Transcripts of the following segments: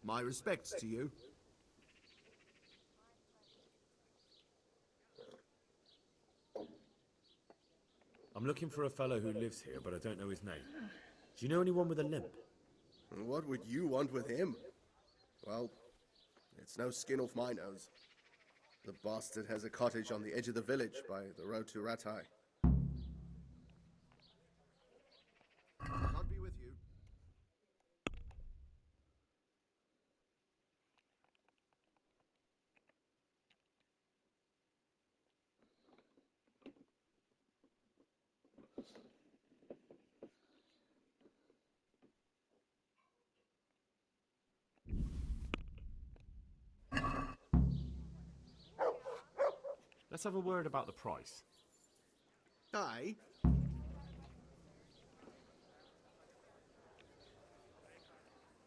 My respects to you. I'm looking for a fellow who lives here, but I don't know his name. Do you know anyone with a limp? What would you want with him? Well, it's no skin off my nose. The bastard has a cottage on the edge of the village by the road to Ratai. God be with you. Let's have a word about the price. Aye.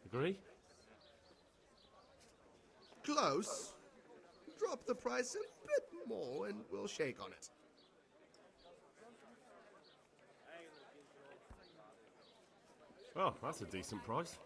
Agree? Close. Drop the price a bit more and we'll shake on it. Oh, that's a decent price.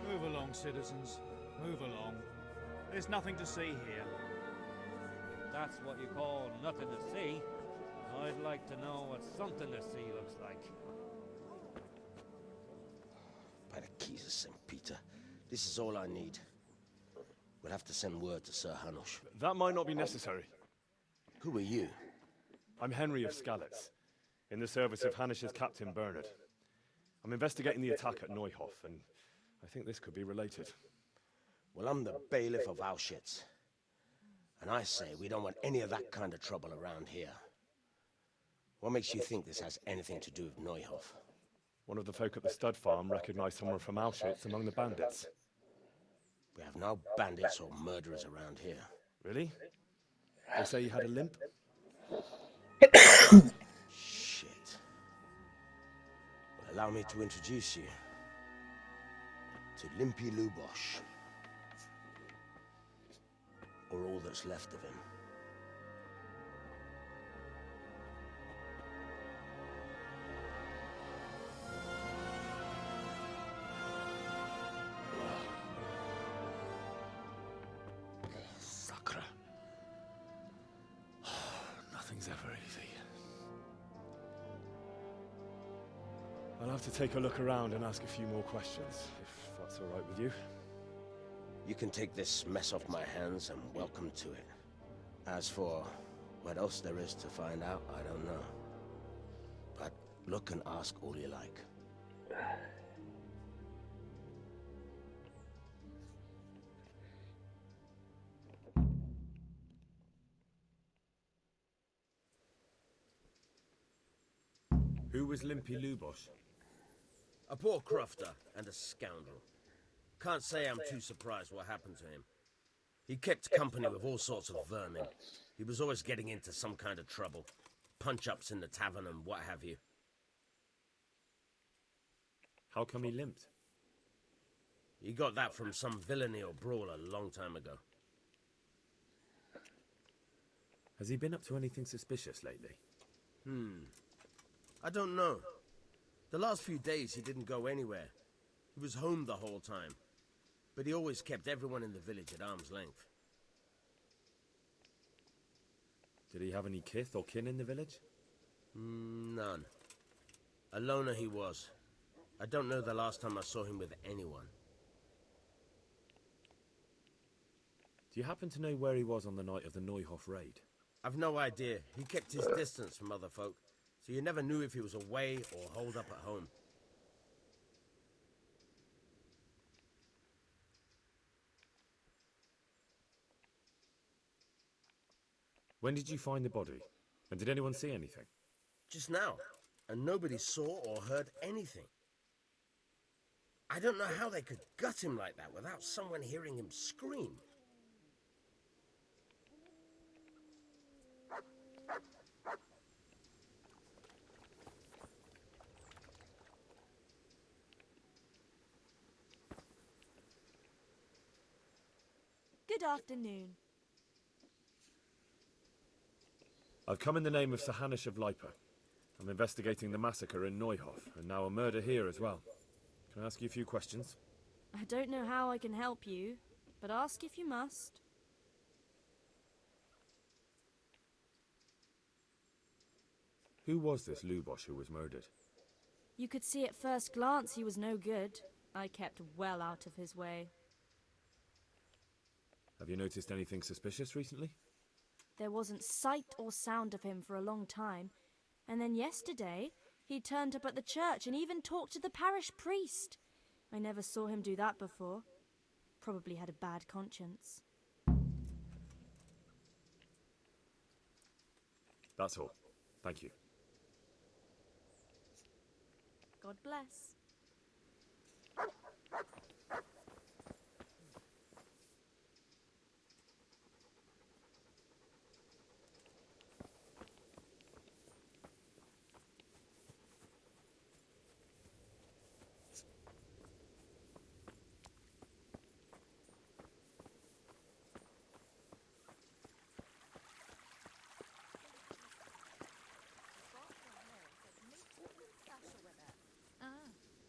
Move along, citizens. Move along. There's nothing to see here. That's what you call nothing to see. I'd like to know what something to see looks like. By the keys of St. Peter, this is all I need. We'll have to send word to Sir Hanush. That might not be necessary. Who are you? I'm Henry of Skalitz, in the service of Hanush's captain Bernard. I'm investigating the attack at Neuhof, and I think this could be related. Well, I'm the bailiff of Auschwitz. And I say we don't want any of that kind of trouble around here. What makes you think this has anything to do with Neuhof? One of the folk at the stud farm recognized someone from Auschwitz among the bandits. We have no bandits or murderers around here. Really? They say you had a limp? Shit. Well, allow me to introduce you to Limpy Lubosh. Or all that's left of him. Sakra. Nothing's ever easy. I'll have to take a look around and ask a few more questions, if that's all right with you. You can take this mess off my hands and welcome to it. As for what else there is to find out, I don't know. But look and ask all you like. Who was Limpy Lubosh? A poor crofter and a scoundrel. Can't say I'm too surprised what happened to him. He kept company with all sorts of vermin. He was always getting into some kind of trouble. Punch-ups in the tavern and what have you. How come he limped? He got that from some villainy or brawl a long time ago. Has he been up to anything suspicious lately? I don't know. The last few days he didn't go anywhere. He was home the whole time. But he always kept everyone in the village at arm's length. Did he have any kith or kin in the village? None. A loner he was. I don't know the last time I saw him with anyone. Do you happen to know where he was on the night of the Neuhof raid? I've no idea. He kept his distance from other folk, so you never knew if he was away or holed up at home. When did you find the body? And did anyone see anything? Just now, and nobody saw or heard anything. I don't know how they could gut him like that without someone hearing him scream. Good afternoon. I've come in the name of Sir Hanish of Lipa. I'm investigating the massacre in Neuhof, and now a murder here as well. Can I ask you a few questions? I don't know how I can help you, but ask if you must. Who was this Lubosh who was murdered? You could see at first glance he was no good. I kept well out of his way. Have you noticed anything suspicious recently? There wasn't sight or sound of him for a long time, and then yesterday he turned up at the church and even talked to the parish priest. I never saw him do that before. Probably had a bad conscience. That's all. Thank you. God bless.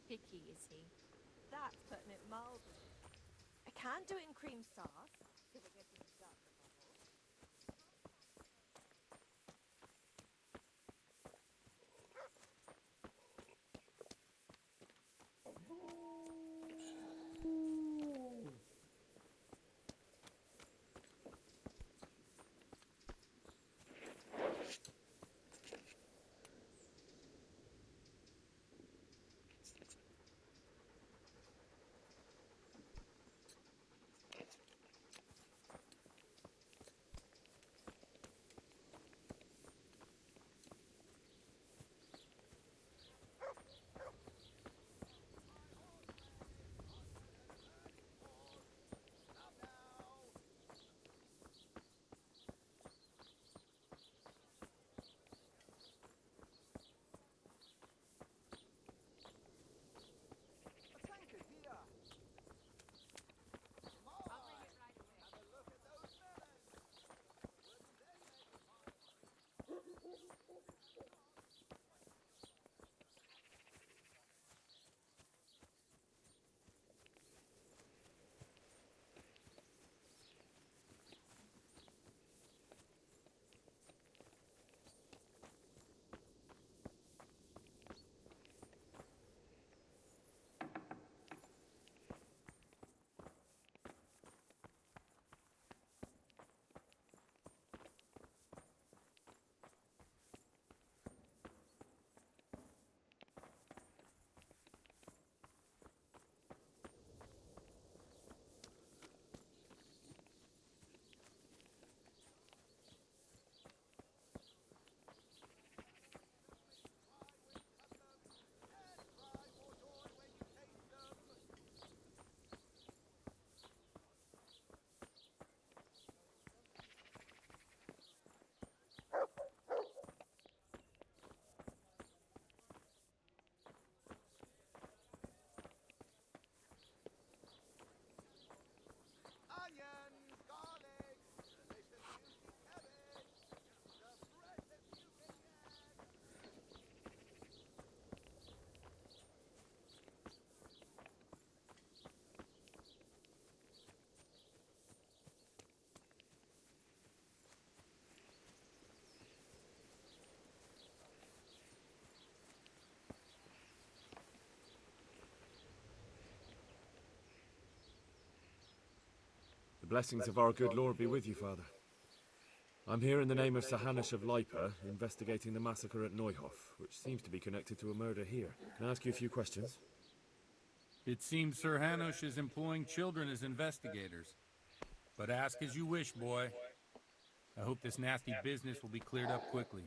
Picky, is he? That's putting it mildly. I can't do it in cream sauce, because I get these dark bubbles. blessings of our good Lord be with you, Father. I'm here in the name of Sir Hanush of Lipa, investigating the massacre at Neuhof, which seems to be connected to a murder here. Can I ask you a few questions? It seems Sir Hanush is employing children as investigators. But ask as you wish, boy. I hope this nasty business will be cleared up quickly.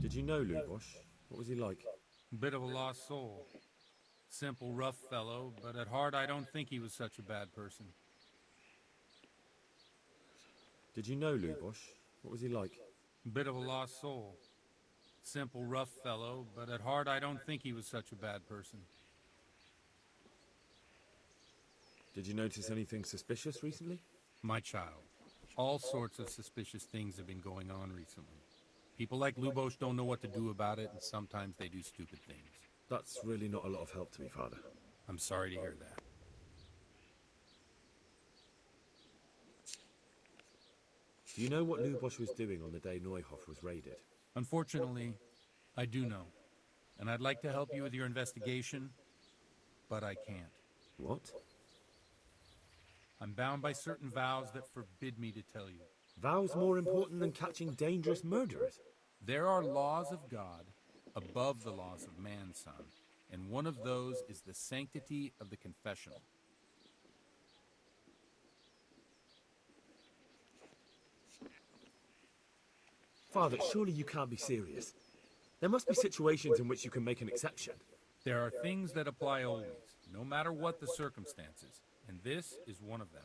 Did you know Lubosh? What was he like? Bit of a lost soul. Simple, rough fellow, but at heart I don't think he was such a bad person. Did you know Lubosh? What was he like? Bit of a lost soul. Simple, rough fellow, but at heart I don't think he was such a bad person. Did you notice anything suspicious recently? My child, all sorts of suspicious things have been going on recently. People like Lubosh don't know what to do about it, and sometimes they do stupid things. That's really not a lot of help to me, Father. I'm sorry to hear that. Do you know what Lubosh was doing on the day Neuhof was raided? Unfortunately, I do know. And I'd like to help you with your investigation, but I can't. What? I'm bound by certain vows that forbid me to tell you. Vows more important than catching dangerous murderers? There are laws of God above the laws of man, son, and one of those is the sanctity of the confessional. Father, surely you can't be serious. There must be situations in which you can make an exception. There are things that apply always, no matter what the circumstances, and this is one of them.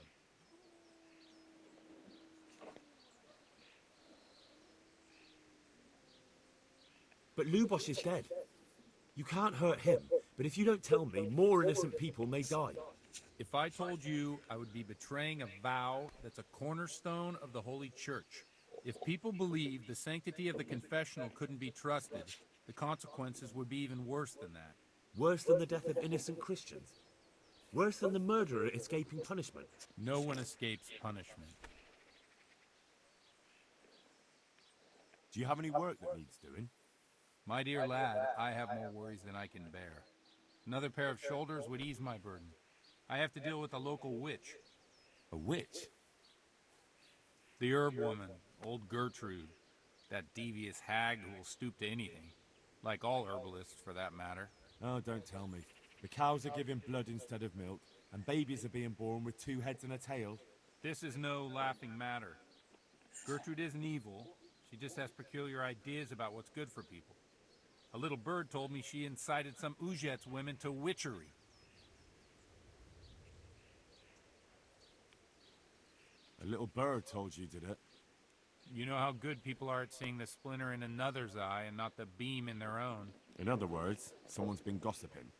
But Lubosh is dead. You can't hurt him, but if you don't tell me, more innocent people may die. If I told you, I would be betraying a vow that's a cornerstone of the Holy Church. If people believed the sanctity of the confessional couldn't be trusted, the consequences would be even worse than that. Worse than the death of innocent Christians? Worse than the murderer escaping punishment? No one escapes punishment. Do you have any work that needs doing? My dear lad, I have more worries than I can bear. Another pair of shoulders would ease my burden. I have to deal with a local witch. A witch? The herb woman, old Gertrude. That devious hag who will stoop to anything. Like all herbalists, for that matter. Oh, don't tell me. The cows are giving blood instead of milk, and babies are being born with 2 heads and a tail. This is no laughing matter. Gertrude isn't evil. She just has peculiar ideas about what's good for people. A little bird told me she incited some Ujet's women to witchery. A little bird told you, did it? You know how good people are at seeing the splinter in another's eye and not the beam in their own. In other words, someone's been gossiping.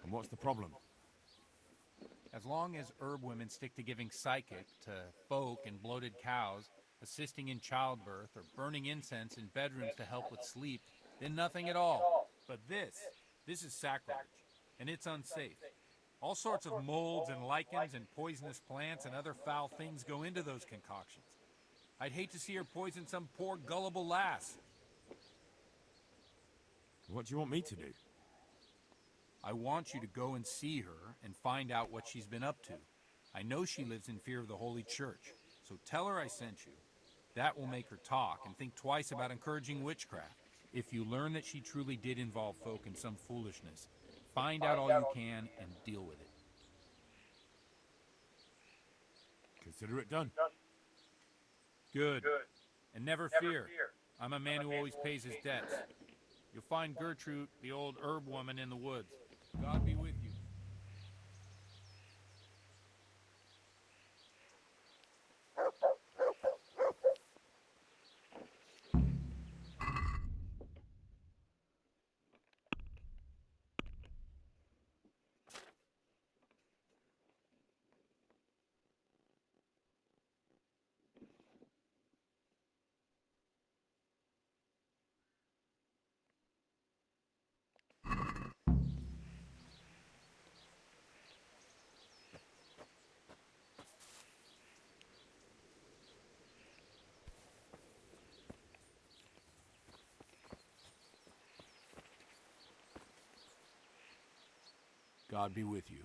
And what's the problem? As long as herb women stick to giving psychic to folk and bloated cows, assisting in childbirth, or burning incense in bedrooms to help with sleep, then nothing at all. But this is sacrilege, and it's unsafe. All sorts of molds and lichens and poisonous plants and other foul things go into those concoctions. I'd hate to see her poison some poor gullible lass. What do you want me to do? I want you to go and see her and find out what she's been up to. I know she lives in fear of the Holy Church, so tell her I sent you. That will make her talk and think twice about encouraging witchcraft. If you learn that she truly did involve folk in some foolishness, find out all you can and deal with it. Consider it done. Good. And never fear. I'm a man who always pays his debts. You'll find Gertrude, the old herb woman, in the woods. God be with you. God be with you.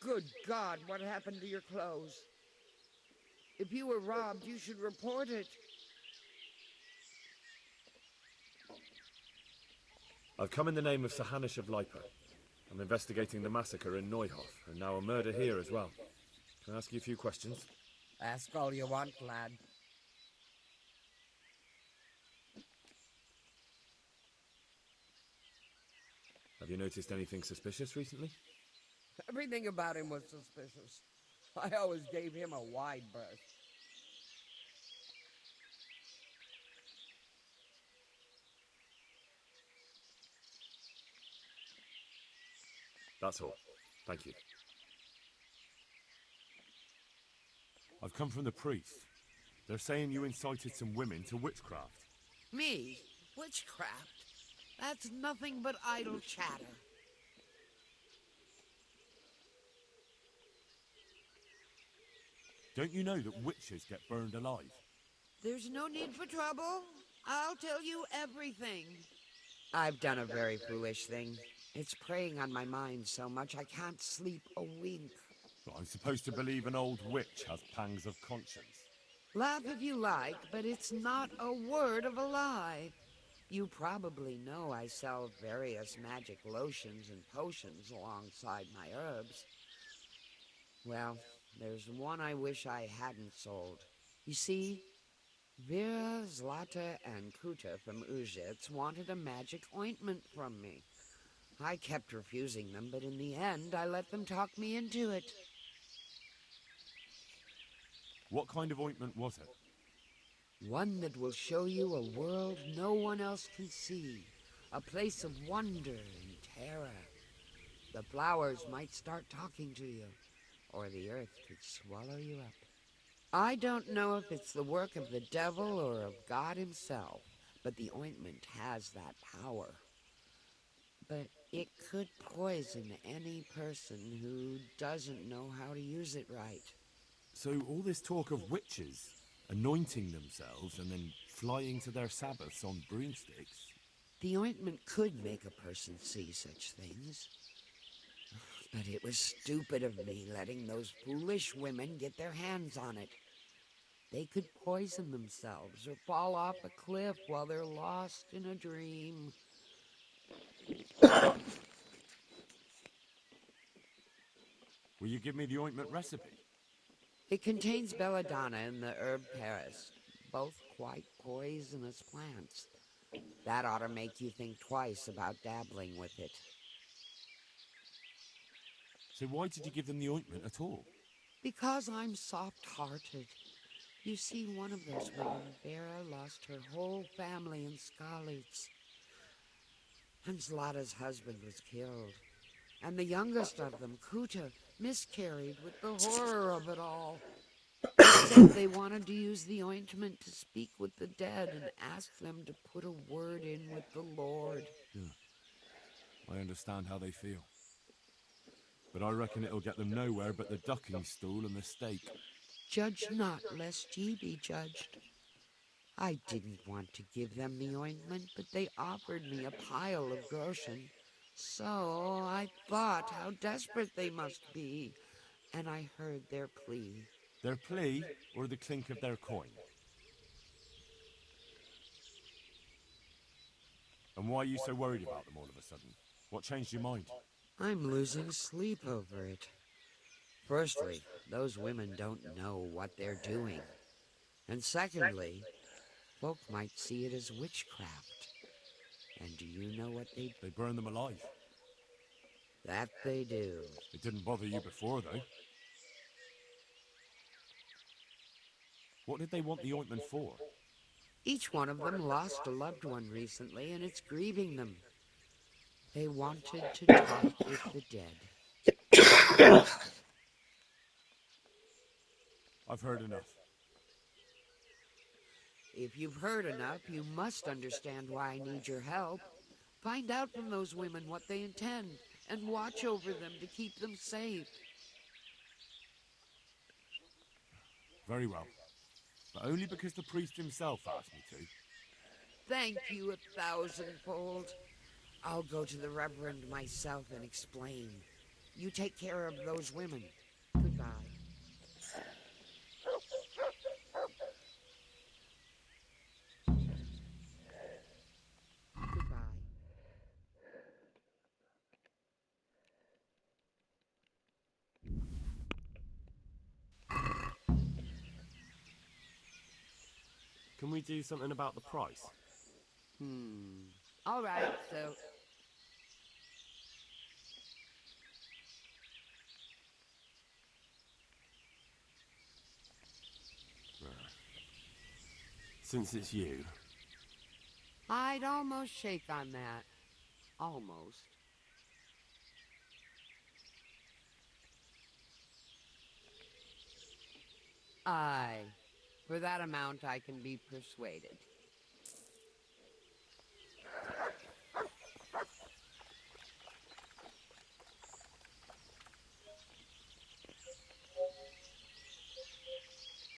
Good God, what happened to your clothes? If you were robbed, you should report it. I've come in the name of Sahanish of Lipa. I'm investigating the massacre in Neuhof, and now a murder here as well. Can I ask you a few questions? Ask all you want, lad. Have you noticed anything suspicious recently? Everything about him was suspicious. I always gave him a wide berth. That's all. Thank you. I've come from the priest. They're saying you incited some women to witchcraft. Me? Witchcraft? That's nothing but idle chatter. Don't you know that witches get burned alive? There's no need for trouble. I'll tell you everything. I've done a very foolish thing. It's preying on my mind so much I can't sleep a wink. But I'm supposed to believe an old witch has pangs of conscience. Laugh if you like, but it's not a word of a lie. You probably know I sell various magic lotions and potions alongside my herbs. Well, there's one I wish I hadn't sold. You see, Vera, Zlata, and Kuta from Uzhitz wanted a magic ointment from me. I kept refusing them, but in the end, I let them talk me into it. What kind of ointment was it? One that will show you a world no one else can see. A place of wonder and terror. The flowers might start talking to you, or the earth could swallow you up. I don't know if it's the work of the devil or of God himself, but the ointment has that power. But it could poison any person who doesn't know how to use it right. So all this talk of witches anointing themselves and then flying to their sabbaths on broomsticks. The ointment could make a person see such things. But it was stupid of me letting those foolish women get their hands on it. They could poison themselves or fall off a cliff while they're lost in a dream. Will you give me the ointment recipe? It contains belladonna and the herb Paris, both quite poisonous plants. That ought to make you think twice about dabbling with it. So why did you give them the ointment at all? Because I'm soft-hearted. You see, one of those women, Vera, lost her whole family in Skalitz. And Zlata's husband was killed. And the youngest of them, Kuta, miscarried with the horror of it all. They said they wanted to use the ointment to speak with the dead and ask them to put a word in with the Lord. Yeah. I understand how they feel. But I reckon it'll get them nowhere but the ducking stool and the stake. Judge not, lest ye be judged. I didn't want to give them the ointment, but they offered me a pile of groschen. So I thought how desperate they must be, and I heard their plea. Their plea or the clink of their coin? And why are you so worried about them all of a sudden? What changed your mind? I'm losing sleep over it. Firstly, those women don't know what they're doing. And secondly, folk might see it as witchcraft. And do you know what they... They burn them alive. That they do. It didn't bother you before, though. What did they want the ointment for? Each one of them lost a loved one recently, and it's grieving them. They wanted to talk with the dead. I've heard enough. If you've heard enough, you must understand why I need your help. Find out from those women what they intend, and watch over them to keep them safe. Very well. But only because the priest himself asked me to. Thank you 1,000-fold. I'll go to the Reverend myself and explain. You take care of those women. Goodbye. Goodbye. Can we do something about the price? All right, so... Since it's you. I'd almost shake on that. Almost. Aye. For that amount, I can be persuaded.